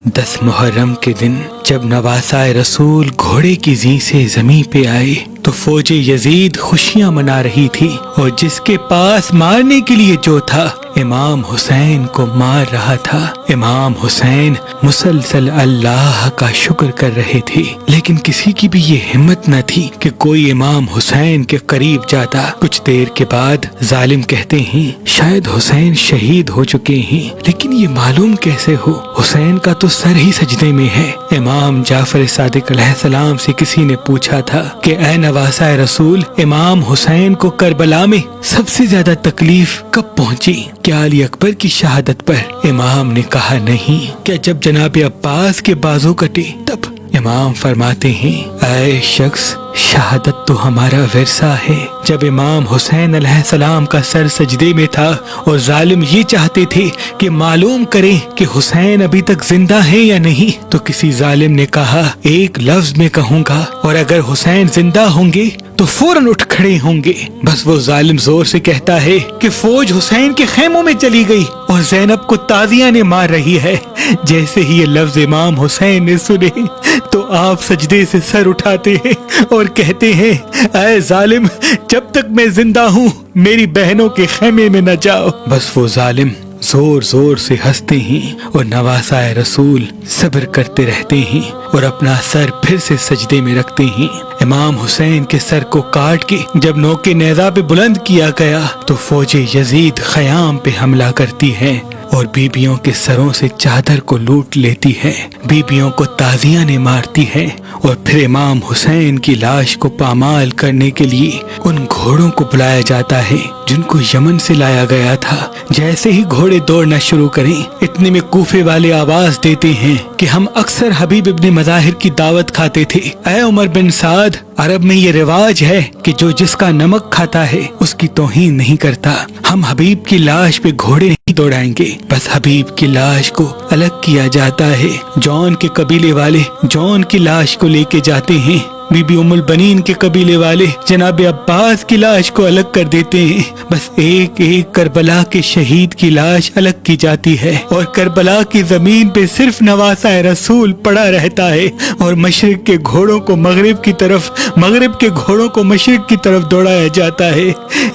10 محرم کے دن جب نواسائے رسول گھوڑے کی زین سے زمین پہ آئے تو فوج یزید خوشیاں منا رہی تھی، اور جس کے پاس مارنے کے لیے جو تھا امام حسین کو مار رہا تھا۔ امام حسین مسلسل اللہ کا شکر کر رہے تھے، لیکن کسی کی بھی یہ ہمت نہ تھی کہ کوئی امام حسین کے قریب جاتا۔ کچھ دیر کے بعد ظالم کہتے ہیں شاید حسین شہید ہو چکے ہیں، لیکن یہ معلوم کیسے ہو؟ حسین کا تو سر ہی سجدے میں ہے۔ امام جعفر صادق علیہ السلام سے کسی نے پوچھا تھا کہ اے نواسائے رسول، امام حسین کو کربلا میں سب سے زیادہ تکلیف کب پہنچی؟ کیا علی اکبر کی شہادت پر؟ امام نے کہا نہیں۔ کیا جب جناب عباس کے بازو کٹے تب؟ امام فرماتے ہیں اے شخص، شہادت تو ہمارا ورثہ ہے۔ جب امام حسین علیہ السلام کا سر سجدے میں تھا اور ظالم یہ چاہتے تھے کہ معلوم کریں کہ حسین ابھی تک زندہ ہیں یا نہیں، تو کسی ظالم نے کہا ایک لفظ میں کہوں گا، اور اگر حسین زندہ ہوں گے تو فوراً اٹھ کھڑے ہوں گے۔ بس وہ ظالم زور سے کہتا ہے کہ فوج حسین کے خیموں میں چلی گئی اور زینب کو تازیاں نے مار رہی ہے۔ جیسے ہی یہ لفظ امام حسین نے سنے تو آپ سجدے سے سر اٹھاتے ہیں اور کہتے ہیں اے ظالم، جب تک میں زندہ ہوں میری بہنوں کے خیمے میں نہ جاؤ۔ بس وہ ظالم زور زور سے ہنستے ہیں اور نواسائے رسول صبر کرتے رہتے ہیں اور اپنا سر پھر سے سجدے میں رکھتے ہیں۔ امام حسین کے سر کو کاٹ کے جب نوک نیزہ پہ بلند کیا گیا تو فوج یزید خیام پہ حملہ کرتی ہے اور بیبیوں کے سروں سے چادر کو لوٹ لیتی ہے، بیبیوں کو تازیاں نے مارتی ہے، اور پھر امام حسین کی لاش کو پامال کرنے کے لیے ان گھوڑوں کو بلایا جاتا ہے جن کو یمن سے لایا گیا تھا۔ جیسے ہی گھوڑے دوڑنا شروع کریں اتنے میں کوفے والے آواز دیتے ہیں کہ ہم اکثر حبیب ابن مظاہر کی دعوت کھاتے تھے۔ اے عمر بن سعد، عرب میں یہ رواج ہے کہ جو جس کا نمک کھاتا ہے اس کی توہین نہیں کرتا۔ ہم حبیب کی لاش پہ گھوڑے نہیں دوڑائیں گے، بس حبیب کی لاش کو الگ کیا جاتا ہے۔ جون کے قبیلے والے جون کی لاش کو لے کے جاتے ہیں، بی بی ام البنین کے قبیلے والے جناب عباس کی لاش کو الگ کر دیتے ہیں۔ بس ایک ایک کربلا کے شہید کی لاش الگ کی جاتی ہے، اور کربلا کی زمین پہ صرف نواسائے رسول پڑا رہتا ہے، اور مشرق کے گھوڑوں کو مغرب کی طرف، مغرب کے گھوڑوں کو مشرق کی طرف دوڑایا جاتا ہے۔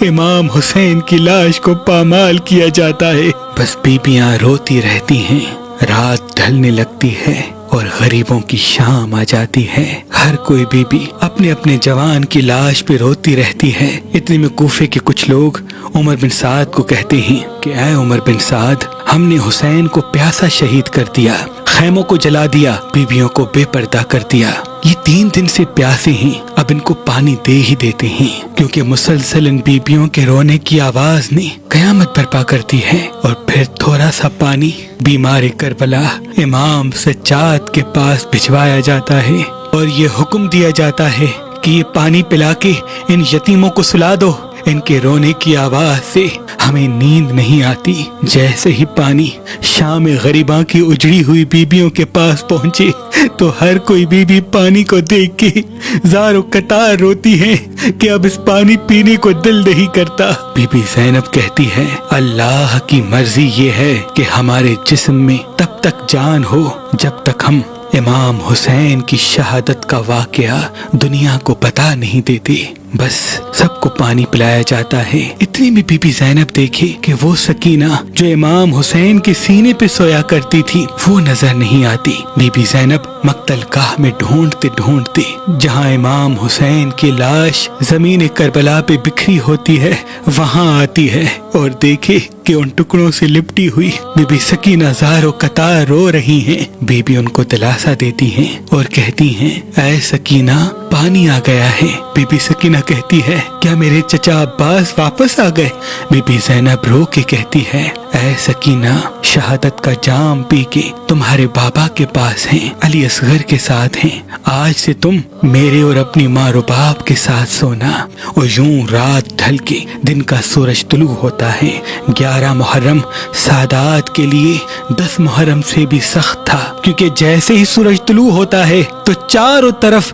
امام حسین کی لاش کو پامال کیا جاتا ہے۔ بس بیبیاں روتی رہتی ہیں، رات ڈھلنے لگتی ہے اور غریبوں کی شام آ جاتی ہے۔ ہر کوئی بی بی اپنے اپنے جوان کی لاش پہ روتی رہتی ہے۔ اتنے میں کوفے کے کچھ لوگ عمر بن سعد کو کہتے ہیں کہ اے عمر بن سعد، ہم نے حسین کو پیاسا شہید کر دیا، خیموں کو جلا دیا، بیویوں کو بے پردہ کر دیا۔ یہ 3 دن سے پیاسے ہیں، اب ان کو پانی دے ہی دیتے ہیں، کیونکہ مسلسل ان بیبیوں کے رونے کی آواز نے قیامت برپا کرتی ہے۔ اور پھر تھوڑا سا پانی بیمار کربلا امام سجاد کے پاس بھجوایا جاتا ہے، اور یہ حکم دیا جاتا ہے کہ یہ پانی پلا کے ان یتیموں کو سلا دو، ان کے رونے کی آواز سے ہمیں نیند نہیں آتی۔ جیسے ہی پانی شام غریباں کی اجڑی ہوئی بیبیوں کے پاس پہنچے تو ہر کوئی بیوی پانی کو دیکھ کے زار و قطار روتی ہے کہ اب اس پانی پینے کو دل نہیں کرتا۔ بی بی زینب کہتی ہے اللہ کی مرضی یہ ہے کہ ہمارے جسم میں تب تک جان ہو جب تک ہم امام حسین کی شہادت کا واقعہ دنیا کو بتا نہیں دیتے۔ بس سب کو پانی پلایا جاتا ہے۔ اتنی میں بی بی زینب دیکھے کہ وہ سکینہ جو امام حسین کے سینے پہ سویا کرتی تھی وہ نظر نہیں آتی۔ بی بی زینب مقتل گاہ میں ڈھونڈتے ڈھونڈتے جہاں امام حسین کی لاش زمین کربلا پہ بکھری ہوتی ہے وہاں آتی ہے، اور دیکھے کہ ان ٹکڑوں سے لپٹی ہوئی بی بی سکینہ زار و قطار رو رہی ہیں۔ بی بی ان کو دلاسا دیتی ہیں اور کہتی ہیں اے سکینہ، پانی آ گیا ہے۔ بی بی سکینہ کہتی ہے کیا میرے چچا عباس واپس آ گئے؟ بی بی زینب رو کے کہتی ہے اے سکینہ، شہادت کا جام پی کے تمہارے بابا کے پاس ہیں، علی اصغر کے ساتھ ہیں۔ آج سے تم میرے اور اپنی ماں و باپ کے ساتھ سونا۔ اور یوں رات ڈھل کے دن کا سورج طلوع ہوتا ہے۔ 11 محرم سادات کے لیے 10 محرم سے بھی سخت تھا، کیونکہ جیسے ہی سورج طلوع ہوتا ہے تو چاروں طرف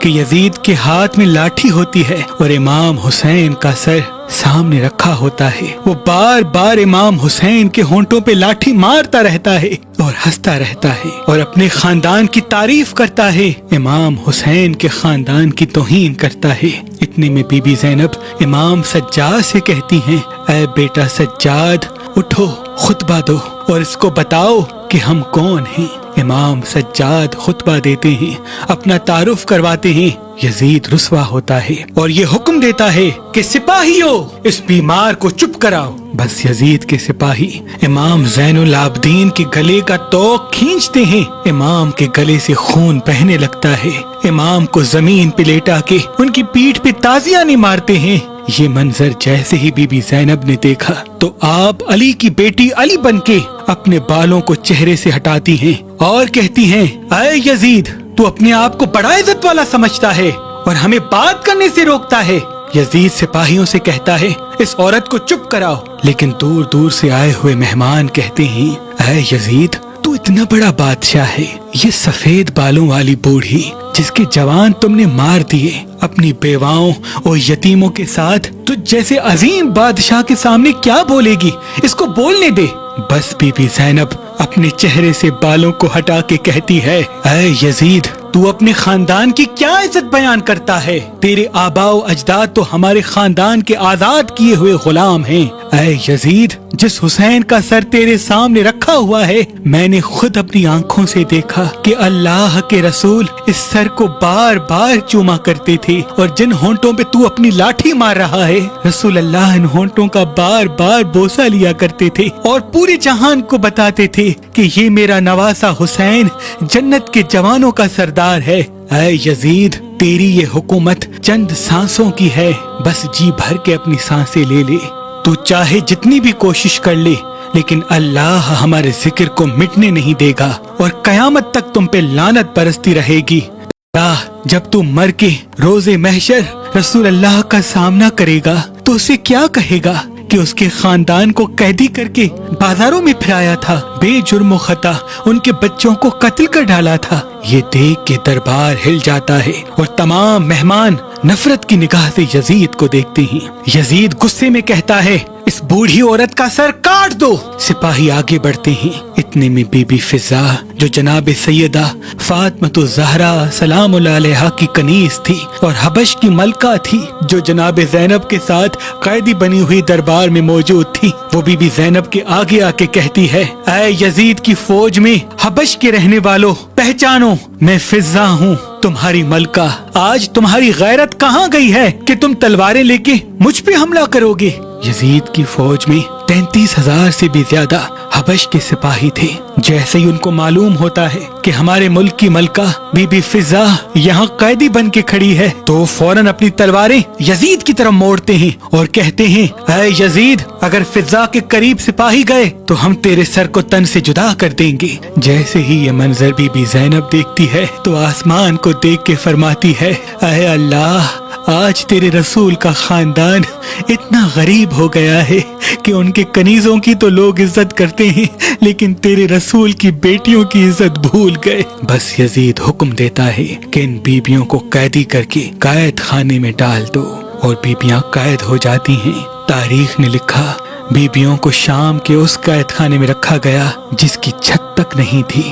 کہ یزید کے ہاتھ میں لاٹھی ہوتی ہے اور امام حسین کا سر سامنے رکھا ہوتا ہے. وہ بار بار امام حسین کے ہونٹوں پہ لاٹھی مارتا رہتا ہے اور ہنستا رہتا ہے اور اپنے خاندان کی تعریف کرتا ہے. امام حسین کے خاندان کی توہین کرتا ہے. اتنے میں بی بی زینب امام سجاد سے کہتی ہیں، اے بیٹا سجاد، اٹھو، خطبہ دو اور اس کو بتاؤ کہ ہم کون ہیں. امام سجاد خطبہ دیتے ہیں، اپنا تعارف کرواتے ہیں. یزید رسوا ہوتا ہے اور یہ حکم دیتا ہے کہ سپاہیوں، اس بیمار کو چپ کراؤ. بس یزید کے سپاہی امام زین العابدین کے گلے کا توق کھینچتے ہیں. امام کے گلے سے خون بہنے لگتا ہے. امام کو زمین پہ لیٹا کے ان کی پیٹھ پہ تازیاں مارتے ہیں. یہ منظر جیسے ہی بی بی زینب نے دیکھا تو آپ علی کی بیٹی علی بن کے اپنے بالوں کو چہرے سے ہٹاتی ہیں اور کہتی ہیں، اے یزید، تو اپنے آپ کو بڑا عزت والا سمجھتا ہے اور ہمیں بات کرنے سے روکتا ہے. یزید سپاہیوں سے کہتا ہے، اس عورت کو چپ کراؤ. لیکن دور دور سے آئے ہوئے مہمان کہتے ہیں، اے یزید، تو اتنا بڑا بادشاہ ہے، یہ سفید بالوں والی بوڑھی جس کے جوان تم نے مار دیے اپنی بیواؤں اور یتیموں کے ساتھ، تو جیسے عظیم بادشاہ کے سامنے کیا بولے گی؟ اس کو بولنے دے. بس بی بی زینب اپنے چہرے سے بالوں کو ہٹا کے کہتی ہے، اے یزید، تو اپنے خاندان کی کیا عزت بیان کرتا ہے؟ تیرے آباء و اجداد تو ہمارے خاندان کے آزاد کیے ہوئے غلام ہیں. اے یزید، جس حسین کا سر تیرے سامنے رکھا ہوا ہے، میں نے خود اپنی آنکھوں سے دیکھا کہ اللہ کے رسول اس سر کو بار بار چوما کرتے تھے، اور جن ہونٹوں پہ تو اپنی لاٹھی مار رہا ہے، رسول اللہ ان ہونٹوں کا بار بار بوسہ لیا کرتے تھے اور پورے جہان کو بتاتے تھے کہ یہ میرا نواسا حسین جنت کے جوانوں کا سردار ہے. اے یزید، تیری یہ حکومت چند سانسوں کی ہے، بس جی بھر کے اپنی سانسیں لے لے. تو چاہے جتنی بھی کوشش کر لے، لیکن اللہ ہمارے ذکر کو مٹنے نہیں دے گا اور قیامت تک تم پہ لعنت برستی رہے گی. جب تو مر کے روز محشر رسول اللہ کا سامنا کرے گا تو اسے کیا کہے گا کہ اس کے خاندان کو قیدی کر کے بازاروں میں پھرایا تھا، بے جرم و خطا ان کے بچوں کو قتل کر ڈالا تھا. یہ دیکھ کے دربار ہل جاتا ہے اور تمام مہمان نفرت کی نگاہ سے یزید کو دیکھتے ہیں. یزید غصے میں کہتا ہے، اس بوڑھی عورت کا سر کاٹ دو. سپاہی آگے بڑھتے ہیں. اتنے میں بی بی فضا، جو جناب سیدہ فاطمہ الزہرا سلام اللہ علیہا کی کنیز تھی اور حبش کی ملکہ تھی، جو جناب زینب کے ساتھ قیدی بنی ہوئی دربار میں موجود تھی، وہ بی بی زینب کے آگے آ کے کہتی ہے، اے یزید کی فوج میں حبش کے رہنے والوں، پہچانو، میں فضا ہوں، تمہاری ملکہ. آج تمہاری غیرت کہاں گئی ہے کہ تم تلواریں لے کے مجھ پہ حملہ کرو گے؟ یزید کی فوج میں 33,000 سے بھی زیادہ حبش کے سپاہی تھے. جیسے ہی ان کو معلوم ہوتا ہے کہ ہمارے ملک کی ملکہ بی بی فضا یہاں قیدی بن کے کھڑی ہے، تو فوراً اپنی تلواریں یزید کی طرف موڑتے ہیں اور کہتے ہیں، اے یزید، اگر فضا کے قریب سپاہی گئے تو ہم تیرے سر کو تن سے جدا کر دیں گے. جیسے ہی یہ منظر بی بی زینب دیکھتی ہے تو آسمان کو دیکھ کے فرماتی ہے، اے اللہ، آج تیرے رسول کا خاندان اتنا غریب ہو گیا ہے کہ ان کے کنیزوں کی تو لوگ عزت کرتے ہیں، لیکن تیرے رسول کی بیٹیوں کی عزت بھول گئے. بس یزید حکم دیتا ہے کہ ان بیبیوں کو قیدی کر کے قید خانے میں ڈال دو، اور بیبیاں قید ہو جاتی ہیں. تاریخ نے لکھا، بیبیوں کو شام کے اس قید خانے میں رکھا گیا جس کی چھت تک نہیں تھی.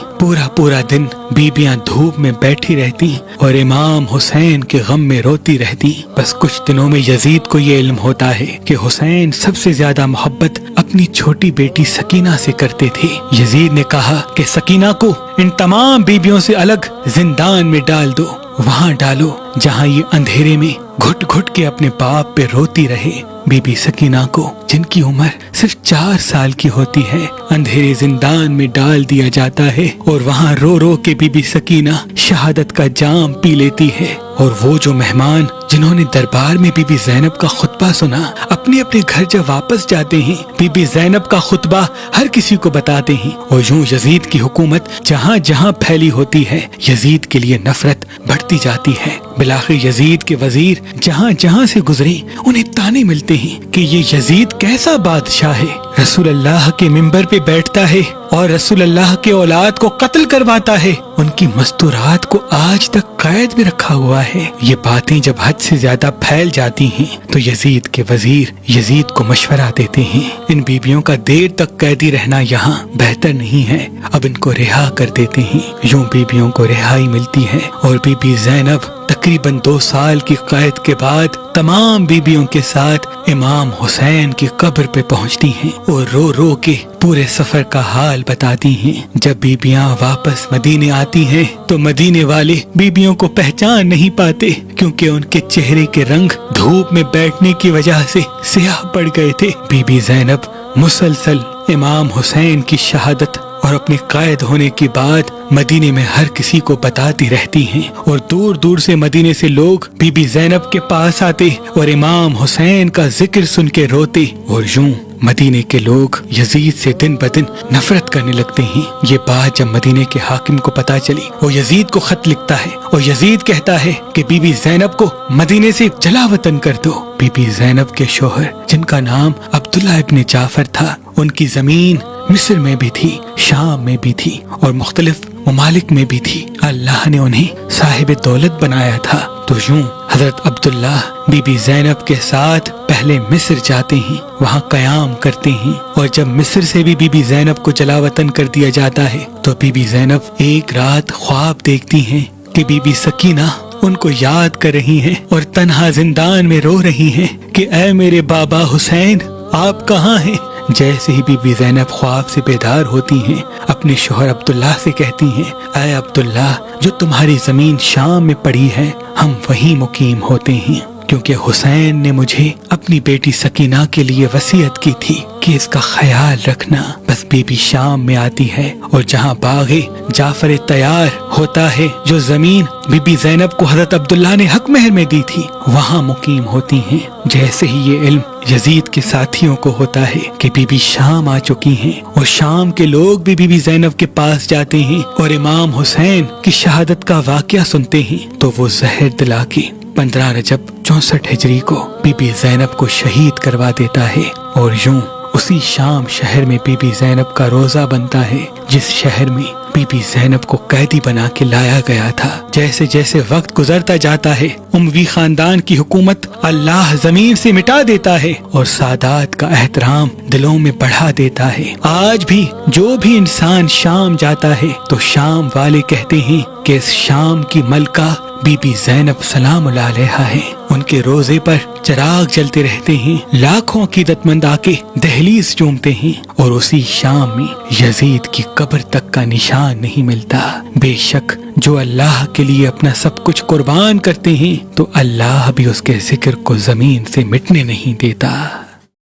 پورا دن بیبیاں دھوپ میں بیٹھی رہتی اور امام حسین کے غم میں روتی رہتی. بس کچھ دنوں میں یزید کو یہ علم ہوتا ہے کہ حسین سب سے زیادہ محبت اپنی چھوٹی بیٹی سکینہ سے کرتے تھے. یزید نے کہا کہ سکینہ کو ان تمام بیبیوں سے الگ زندان میں ڈال دو، وہاں ڈالو جہاں یہ اندھیرے میں گھٹ گھٹ کے اپنے باپ پہ روتی رہے. بی بی سکینہ کو، جن کی عمر صرف 4 سال کی ہوتی ہے، اندھیرے زندان میں ڈال دیا جاتا ہے اور وہاں رو رو کے بی بی سکینہ شہادت کا جام پی لیتی ہے. اور وہ جو مہمان جنہوں نے دربار میں بی بی زینب کا خطبہ سنا، اپنے اپنے گھر جب واپس جاتے ہیں، بی بی زینب کا خطبہ ہر کسی کو بتاتے ہیں. اور یوں یزید کی حکومت جہاں جہاں پھیلی ہوتی ہے، یزید کے لیے نفرت بڑھتی جاتی ہے. بالآخر یزید کے وزیر جہاں جہاں سے گزرے انہیں تانے ملتے ہیں کہ یہ یزید کیسا بادشاہ ہے. رسول اللہ کے منبر پہ بیٹھتا ہے اور رسول اللہ کے اولاد کو قتل کرواتا ہے، ان کی مستورات کو آج تک قید میں رکھا ہوا ہے۔ یہ باتیں جب حد سے زیادہ پھیل جاتی ہیں تو یزید کے وزیر یزید کو مشورہ دیتے ہیں، ان بیبیوں کا دیر تک قیدی رہنا یہاں بہتر نہیں ہے، اب ان کو رہا کر دیتے ہیں۔ یوں بیبیوں کو رہائی ملتی ہے اور بی بی زینب تقریباً 2 سال کی قید کے بعد تمام بیبیوں کے ساتھ امام حسین کی قبر پہ پہنچتی ہیں اور رو رو کے پورے سفر کا حال بتاتی ہیں۔ جب بیبیاں واپس مدینے آتی ہیں تو مدینے والے بیبیوں کو پہچان نہیں پاتے، کیونکہ ان کے چہرے کے رنگ دھوپ میں بیٹھنے کی وجہ سے سیاہ پڑ گئے تھے۔ بی بی زینب مسلسل امام حسین کی شہادت اور اپنے قائد ہونے کی بات مدینے میں ہر کسی کو بتاتی رہتی ہیں، اور دور دور سے مدینے سے لوگ بی بی زینب کے پاس آتے اور امام حسین کا ذکر سن کے روتے، اور یوں مدینے کے لوگ یزید سے دن بدن نفرت کرنے لگتے ہیں۔ یہ بات جب مدینے کے حاکم کو پتہ چلی، وہ یزید کو خط لکھتا ہے اور یزید کہتا ہے کہ بی بی زینب کو مدینے سے جلا وطن کر دو۔ بی بی زینب کے شوہر جن کا نام عبداللہ ابن جعفر تھا، ان کی زمین مصر میں بھی تھی، شام میں بھی تھی اور مختلف ممالک میں بھی تھی۔ اللہ نے انہیں صاحب دولت بنایا تھا۔ تو یوں حضرت عبداللہ بی بی زینب کے ساتھ پہلے مصر جاتے ہیں، وہاں قیام کرتے ہیں، اور جب مصر سے بھی بی بی زینب کو جلا وطن کر دیا جاتا ہے تو بی بی زینب ایک رات خواب دیکھتی ہیں کہ بی بی سکینہ ان کو یاد کر رہی ہیں اور تنہا زندان میں رو رہی ہیں کہ اے میرے بابا حسین، آپ کہاں ہیں؟ جیسے ہی بی بی زینب خواب سے بیدار ہوتی ہیں، اپنے شوہر عبداللہ سے کہتی ہیں، اے عبداللہ، جو تمہاری زمین شام میں پڑی ہے ہم وہیں مقیم ہوتے ہیں، کیونکہ حسین نے مجھے اپنی بیٹی سکینہ کے لیے وصیت کی تھی کہ اس کا خیال رکھنا۔ بس بی بی شام میں آتی ہے اور جہاں باغ جعفر تیار ہوتا ہے، جو زمین بی بی زینب کو حضرت عبداللہ نے حق مہر میں دی تھی، وہاں مقیم ہوتی ہیں۔ جیسے ہی یہ علم یزید کے ساتھیوں کو ہوتا ہے کہ بی بی شام آ چکی ہیں اور شام کے لوگ بھی بی بی زینب کے پاس جاتے ہیں اور امام حسین کی شہادت کا واقعہ سنتے ہیں، تو وہ زہر دلا کے 15 رجب 64 ہجری کو بی بی زینب کو شہید کروا دیتا ہے، اور یوں اسی شام شہر میں بی بی زینب کا روزہ بنتا ہے، جس شہر میں بی بی زینب کو قیدی بنا کے لایا گیا تھا۔ جیسے جیسے وقت گزرتا جاتا ہے، اموی خاندان کی حکومت اللہ زمین سے مٹا دیتا ہے اور سادات کا احترام دلوں میں بڑھا دیتا ہے۔ آج بھی جو بھی انسان شام جاتا ہے تو شام والے کہتے ہیں کہ اس شام کی ملکہ بی بی زینب سلام اللہ علیہا ہے۔ ان کے روزے پر چراغ جلتے رہتے ہیں، لاکھوں عقیدت مند آ کے دہلیز چومتے ہیں، اور اسی شام میں یزید کی قبر تک کا نشان نہیں ملتا۔ بے شک جو اللہ کے لیے اپنا سب کچھ قربان کرتے ہیں تو اللہ بھی اس کے ذکر کو زمین سے مٹنے نہیں دیتا۔